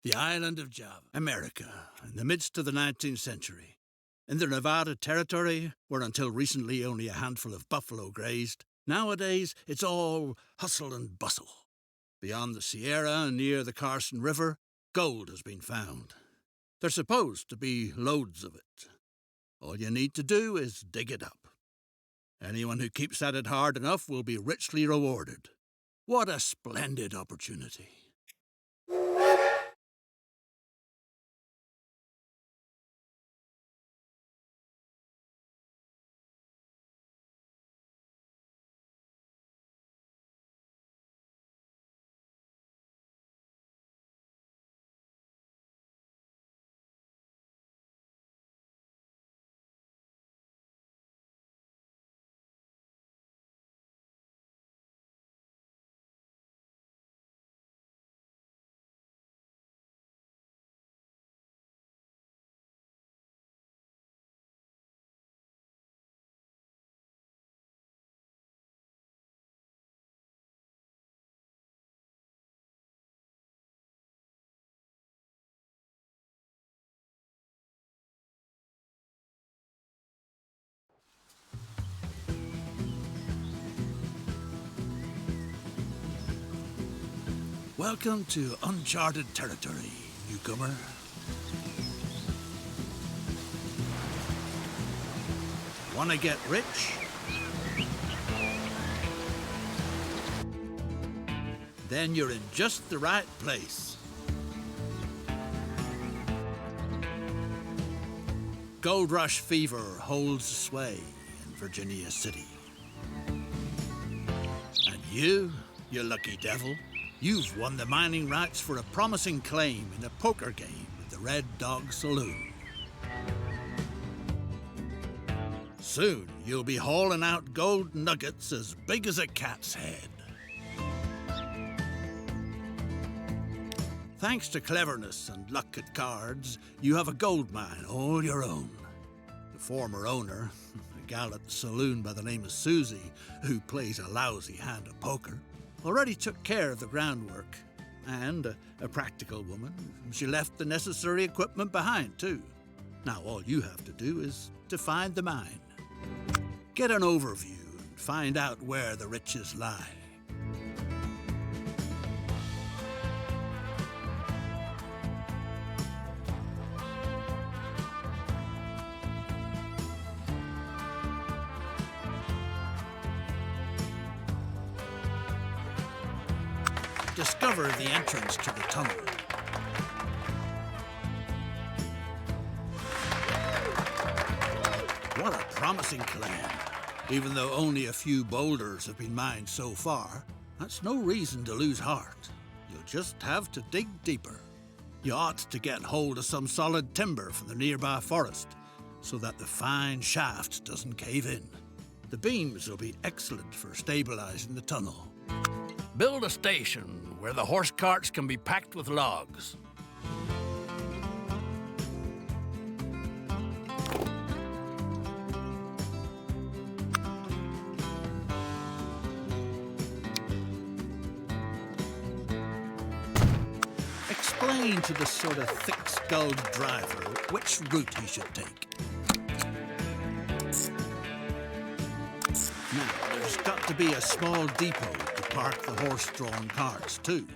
The island of Java, America, in the midst of the 19th century. In the Nevada Territory, where until recently only a handful of buffalo grazed, nowadays it's all hustle and bustle. Beyond the Sierra and near the Carson River, gold has been found. There's supposed to be loads of it. All you need to do is dig it up. Anyone who keeps at it hard enough will be richly rewarded. What a splendid opportunity. Welcome to uncharted territory, newcomer. Want to get rich? Then you're in just the right place. Gold rush fever holds sway in Virginia City. And you lucky devil, you've won the mining rights for a promising claim in a poker game at the Red Dog Saloon. Soon, you'll be hauling out gold nuggets as big as a cat's head. Thanks to cleverness and luck at cards, you have a gold mine all your own. The former owner, a gal at the saloon by the name of Susie, who plays a lousy hand of poker, already took care of the groundwork. And a practical woman, she left the necessary equipment behind, too. Now all you have to do is to find the mine. Get an overview and find out where the riches lie. Discover the entrance to the tunnel. What a promising claim. Even though only a few boulders have been mined so far, that's no reason to lose heart. You'll just have to dig deeper. You ought to get hold of some solid timber from the nearby forest so that the fine shaft doesn't cave in. The beams will be excellent for stabilizing the tunnel. Build a station where the horse carts can be packed with logs. Explain to the sort of thick-skulled driver which route he should take. Now, there's got to be a small depot to park the horse-drawn carts, too.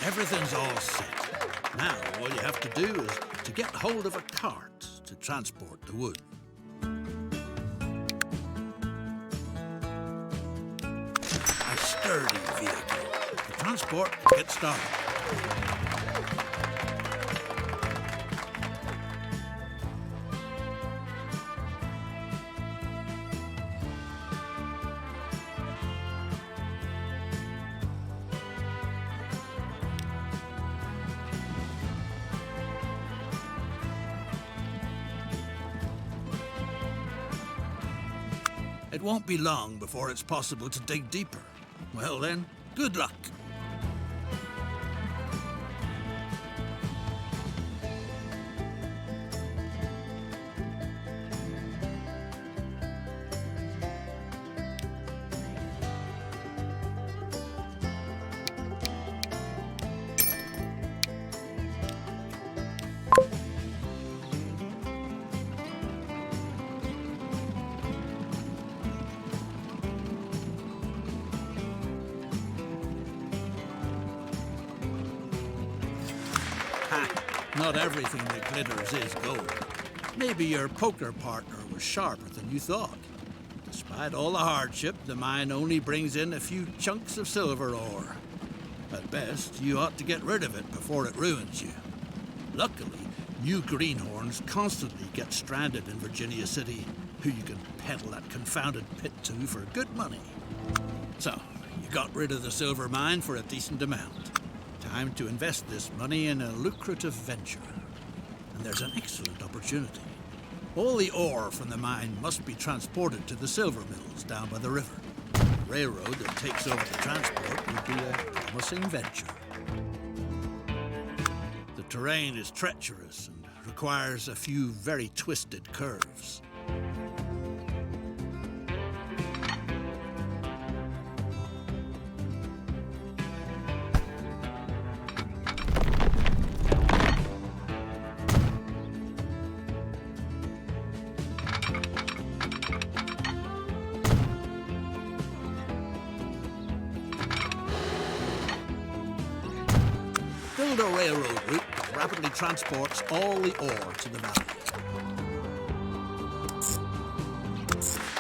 Everything's all set. Now, all you have to do is to get hold of a cart to transport the wood. A sturdy vehicle. The transport will get started. it won't be long before it's possible to dig deeper. Well then, good luck. Not everything that glitters is gold. Maybe your poker partner was sharper than you thought. Despite all the hardship, the mine only brings in a few chunks of silver ore. At best, you ought to get rid of it before it ruins you. Luckily, new greenhorns constantly get stranded in Virginia City, who you can peddle that confounded pit to for good money. So, you got rid of the silver mine for a decent amount. Time to invest this money in a lucrative venture. And there's an excellent opportunity. All the ore from the mine must be transported to the silver mills down by the river. The railroad that takes over the transport would be a promising venture. The terrain is treacherous and requires a few very twisted curves. Build a railroad route that rapidly transports all the ore to the valley.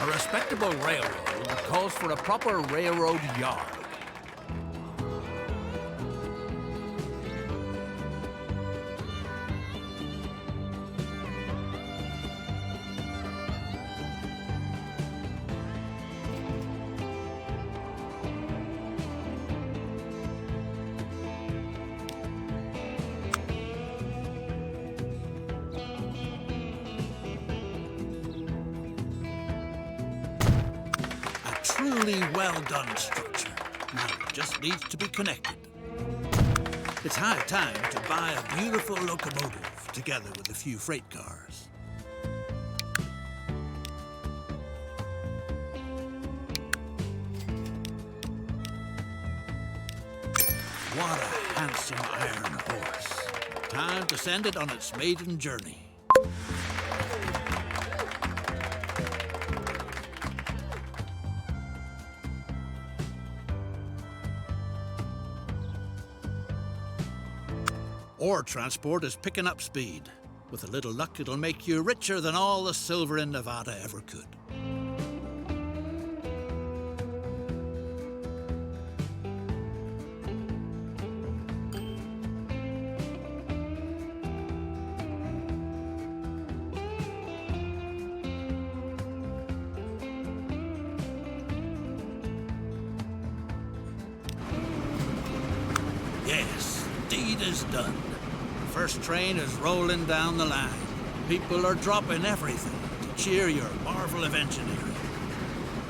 A respectable railroad calls for a proper railroad yard. Truly well-done structure. Now it just needs to be connected. It's high time to buy a beautiful locomotive together with a few freight cars. What a handsome iron horse. Time to send it on its maiden journey. Ore transport is picking up speed. With a little luck, it'll make you richer than all the silver in Nevada ever could. Yes, deed is done. The first train is rolling down the line. People are dropping everything to cheer your marvel of engineering.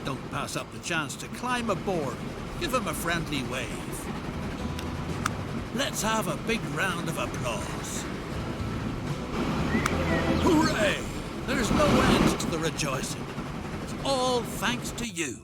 Don't pass up the chance to climb aboard. Give them a friendly wave. Let's have a big round of applause. Hooray! There's no end to the rejoicing. It's all thanks to you.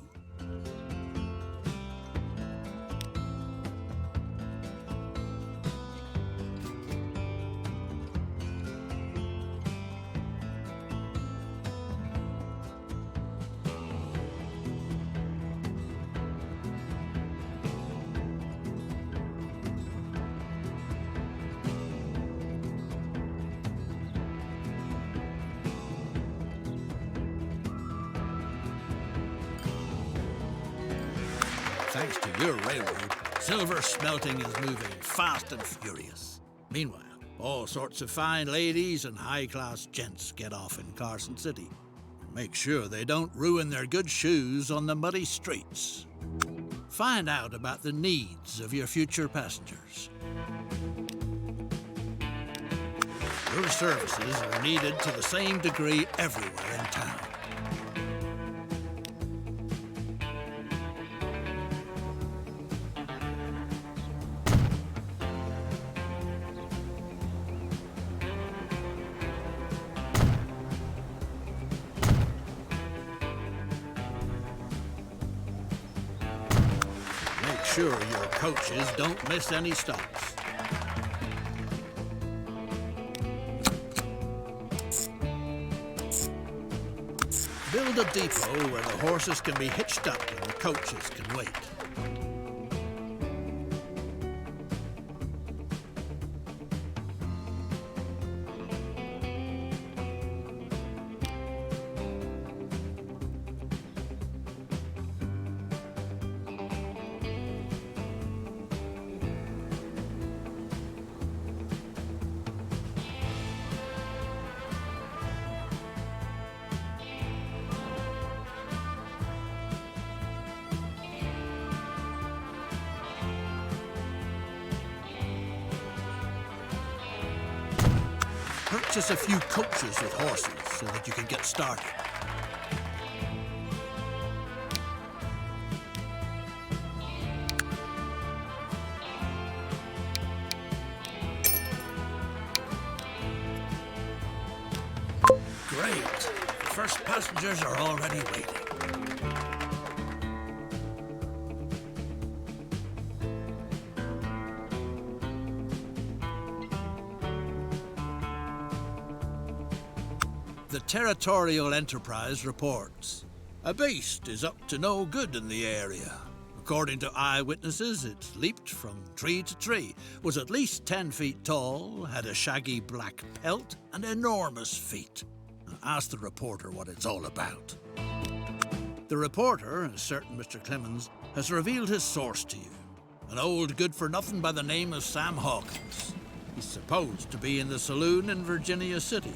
Thanks to your railroad, silver smelting is moving fast and furious. Meanwhile, all sorts of fine ladies and high-class gents get off in Carson City. Make sure they don't ruin their good shoes on the muddy streets. Find out about the needs of your future passengers. Your services are needed to the same degree everywhere in town. sure your coaches don't miss any stops. Build a depot where the horses can be hitched up and the coaches can wait. Purchase a few coaches with horses so that you can get started. Great! The first passengers are already waiting. The Territorial Enterprise reports. A beast is up to no good in the area. According to eyewitnesses, it leaped from tree to tree, was at least 10 feet tall, had a shaggy black pelt, and enormous feet. Ask the reporter what it's all about. The reporter, a certain Mr. Clemens, has revealed his source to you. An old good-for-nothing by the name of Sam Hawkins. He's supposed to be in the saloon in Virginia City.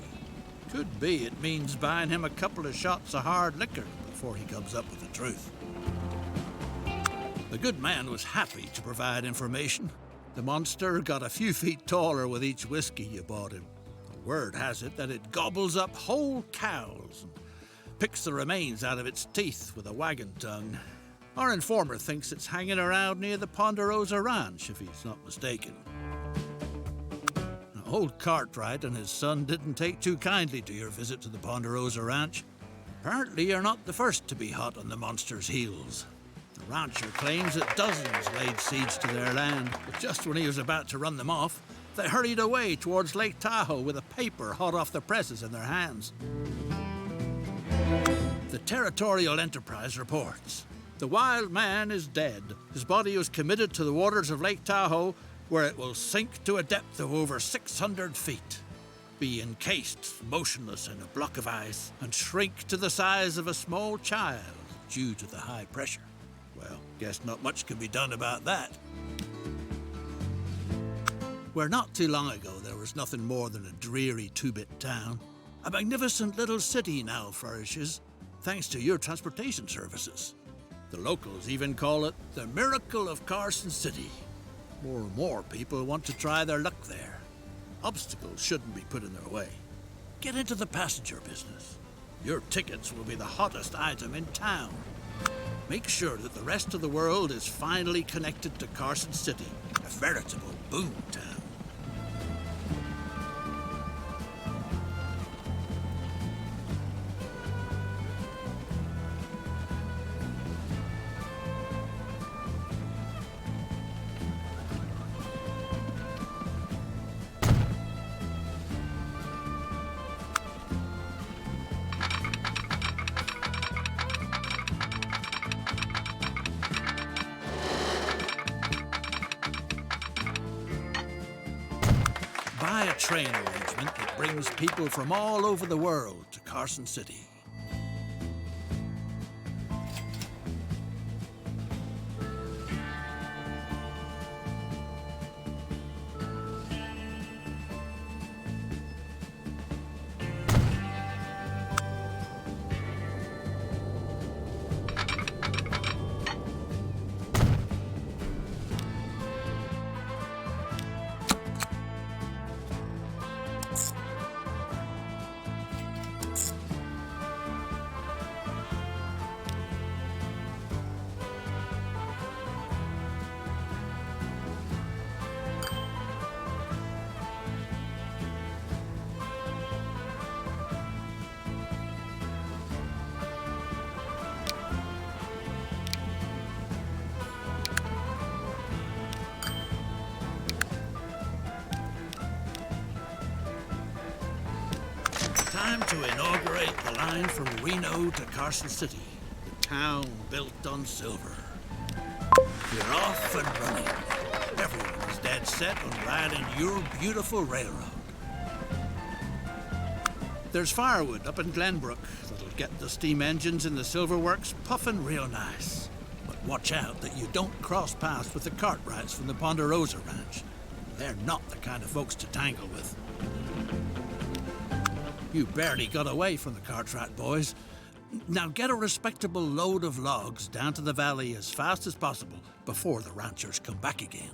Could be it means buying him a couple of shots of hard liquor before he comes up with the truth. The good man was happy to provide information. The monster got a few feet taller with each whiskey you bought him. The word has it that it gobbles up whole cows and picks the remains out of its teeth with a wagon tongue. Our informer thinks it's hanging around near the Ponderosa Ranch, if he's not mistaken. Old Cartwright and his son didn't take too kindly to your visit to the Ponderosa Ranch. Apparently you're not the first to be hot on the monster's heels. The rancher claims that dozens laid siege to their land, but just when he was about to run them off, they hurried away towards Lake Tahoe with a paper hot off the presses in their hands. The Territorial Enterprise reports. The wild man is dead. His body was committed to the waters of Lake Tahoe, where it will sink to a depth of over 600 feet, be encased motionless in a block of ice, and shrink to the size of a small child due to the high pressure. Well, guess not much can be done about that. Where not too long ago there was nothing more than a dreary two-bit town, a magnificent little city now flourishes, thanks to your transportation services. The locals even call it the Miracle of Carson City. More and more people want to try their luck there. Obstacles shouldn't be put in their way. Get into the passenger business. Your tickets will be the hottest item in town. Make sure that the rest of the world is finally connected to Carson City, a veritable boom town. Buy a train arrangement that brings people from all over the world to Carson City. line from Reno to Carson City, the town built on silver. We're off and running. Everyone is dead set on riding your beautiful railroad. There's firewood up in Glenbrook that'll get the steam engines in the silver works puffing real nice. But watch out that you don't cross paths with the Cartwrights from the Ponderosa Ranch. They're not the kind of folks to tangle with. You barely got away from the Cartwright boys. Now get a respectable load of logs down to the valley as fast as possible before the ranchers come back again.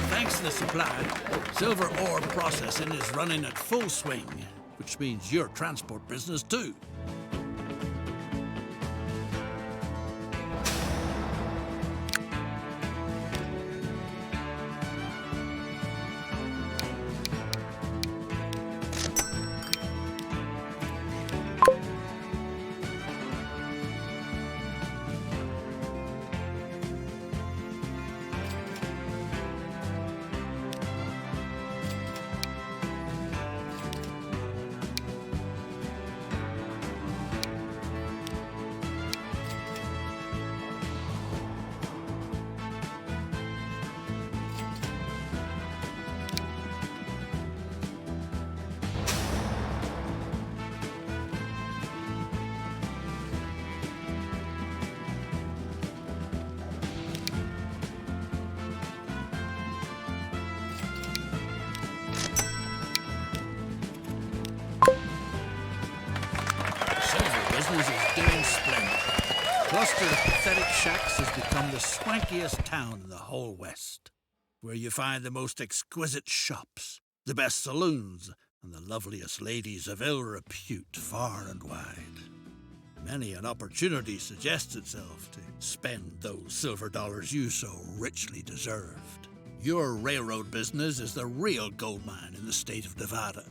Thanks to the supply, silver ore processing is running at full swing, which means your transport business too. cluster of pathetic shacks has become the swankiest town in the whole West, where you find the most exquisite shops, the best saloons, and the loveliest ladies of ill repute far and wide. Many an opportunity suggests itself to spend those silver dollars you so richly deserved. Your railroad business is the real gold mine in the state of Nevada.